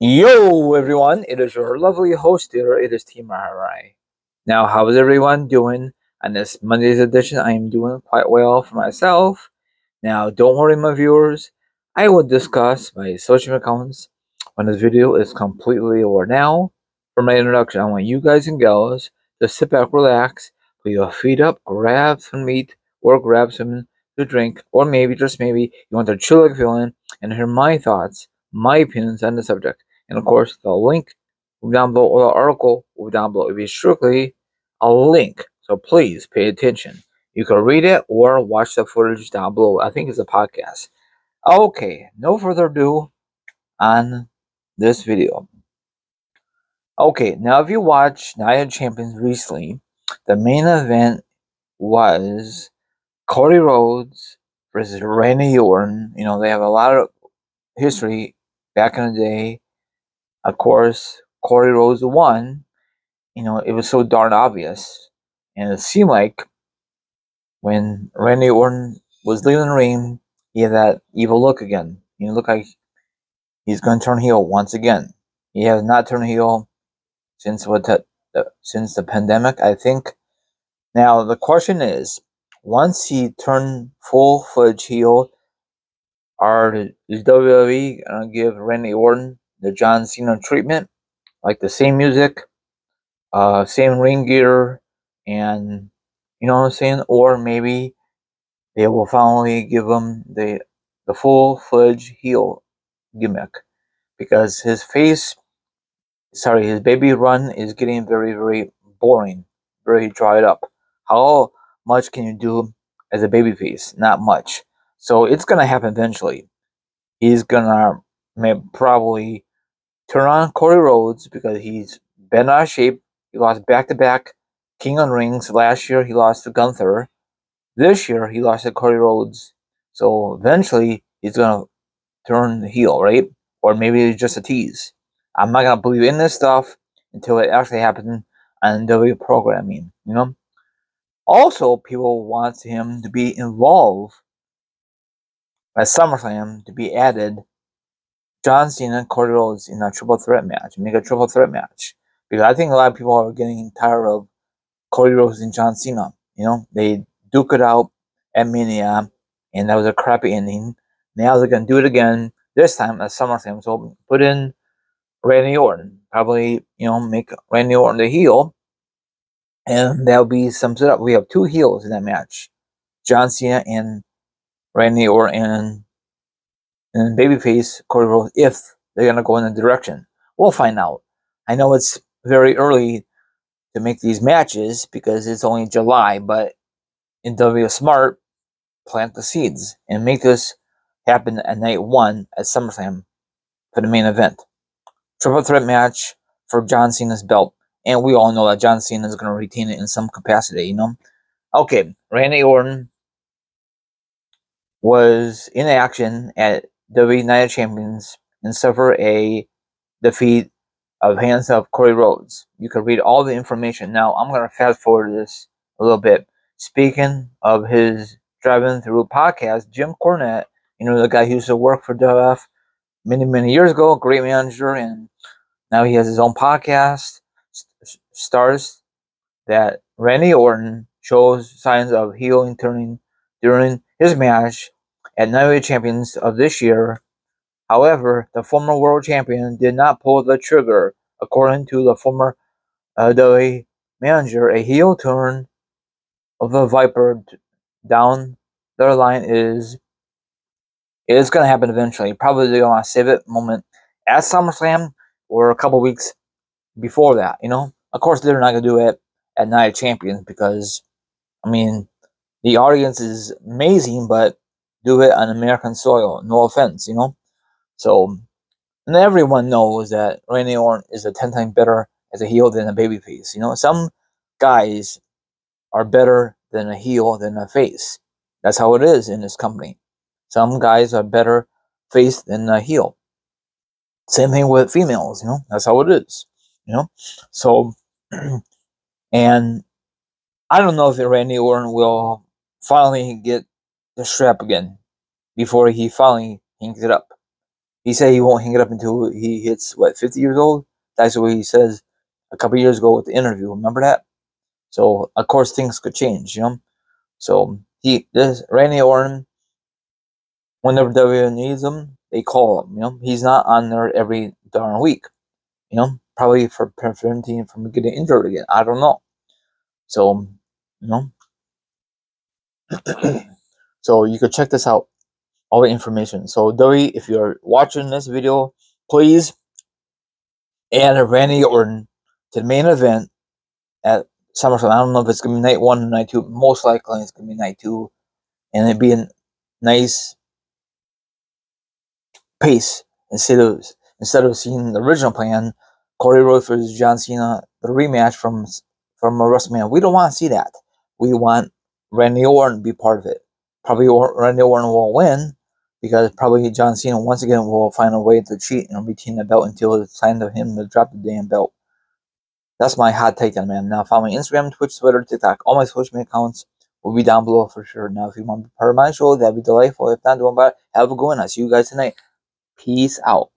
Yo everyone, it is your lovely host here, it is Team RI. Now, how is everyone doing on this Monday's edition? I am doing quite well for myself. Now, don't worry my viewers, I will discuss my social accounts when this video is completely over. Now, for my introduction, I want you guys and gals to sit back, relax, put your feet up, grab some meat, or grab some to drink, or maybe, just maybe, you want to chill like feeling and hear my thoughts, my opinions on the subject. And of course, the link will be down below, or the article will be down below. It will be strictly a link, so please pay attention. You can read it or watch the footage down below. I think it's a podcast. Okay, no further ado on this video. Okay, now if you watched Night of Champions recently, the main event was Cody Rhodes versus Randy Orton. You know, they have a lot of history back in the day. Of course, Cody Rhodes won. You know, it was so darn obvious. And it seemed like when Randy Orton was leaving the ring, he had that evil look again. He looked like he's going to turn heel once again. He has not turned heel since since the pandemic, I think. Now the question is, once he turned full-fledged heel, is WWE gonna give Randy Orton the John Cena treatment, like the same music, same ring gear, and you know what I'm saying? Or maybe they will finally give him the full-fledged heel gimmick, because his baby run is getting very, very boring, very dried up. How much can you do as a babyface? Not much. So it's gonna happen eventually. He's gonna probably turn on Cody Rhodes because he's been out of shape. He lost back-to-back King of Rings. Last year he lost to Gunther. This year he lost to Cody Rhodes. So eventually he's gonna turn heel, right? Or maybe it's just a tease. I'm not gonna believe in this stuff until it actually happens on WWE programming, you know? Also, people want him to be involved at SummerSlam, to be added John Cena and Cody Rhodes in a triple threat match, make a triple threat match. Because I think a lot of people are getting tired of Cody Rhodes and John Cena. You know, they duke it out at Mania, and that was a crappy ending. Now they're gonna do it again, this time at SummerSlam. So put in Randy Orton. Probably, you know, make Randy Orton the heel, and that'll be sums it up. We have two heels in that match, John Cena and Randy Orton, and babyface Cody Rhodes, if they're gonna go in the direction. We'll find out. I know it's very early to make these matches because it's only July, but in W Smart, plant the seeds and make this happen at night one at SummerSlam for the main event. Triple threat match for John Cena's belt. And we all know that John Cena is going to retain it in some capacity, you know? Okay, Randy Orton was in action at WWE Night of Champions and suffered a defeat of hands of Cody Rhodes. You can read all the information. Now, I'm going to fast forward this a little bit. Speaking of his driving through podcast, Jim Cornette, you know, the guy who used to work for WF many, many years ago, great manager, and now he has his own podcast, stars that Randy Orton shows signs of healing turning during his match at Night of Champions of this year. However, the former world champion did not pull the trigger. According to the former WWE manager, a heel turn of the Viper down the line is going to happen eventually. Probably they're going to save it moment at SummerSlam or a couple weeks before that, you know? Of course, they're not going to do it at Night of Champions because, I mean, the audience is amazing, but do it on American soil. No offense, you know? So, and everyone knows that Randy Orton is a 10 times better as a heel than a babyface. You know, some guys are better than a heel than a face. That's how it is in this company. Some guys are better face than a heel. Same thing with females, you know, that's how it is, you know. So, and I don't know if Randy Orton will finally get the strap again before he finally hangs it up. He said he won't hang it up until he hits, what, 50 years old? That's what he says a couple years ago with the interview. Remember that? So, of course, things could change, you know? So, this Randy Orton, whenever WWE needs him, they call him, you know? He's not on there every darn week, you know? Probably for preventing him from getting injured again. I don't know. So, you know? So, you could check this out. All the information. So, WWE, if you're watching this video, please add Randy Orton to the main event at SummerSlam. I don't know if it's gonna be night 1 or night 2. Most likely it's gonna be night 2, and it'd be a nice pace instead of seeing the original plan, Cody Rhodes versus John Cena, the rematch from WrestleMania. We don't want to see that. We want Randy Orton to be part of it. Probably Randy Orton will win because probably John Cena once again will find a way to cheat and retain the belt until it's time for him to drop the damn belt. That's my hot take on it, man. Now, follow me on Instagram, Twitch, Twitter, TikTok. All my social media accounts will be down below for sure. Now, if you want to be part of my show, that'd be delightful. If not, don't worry about it. Have a good one. I'll see you guys tonight. Peace out.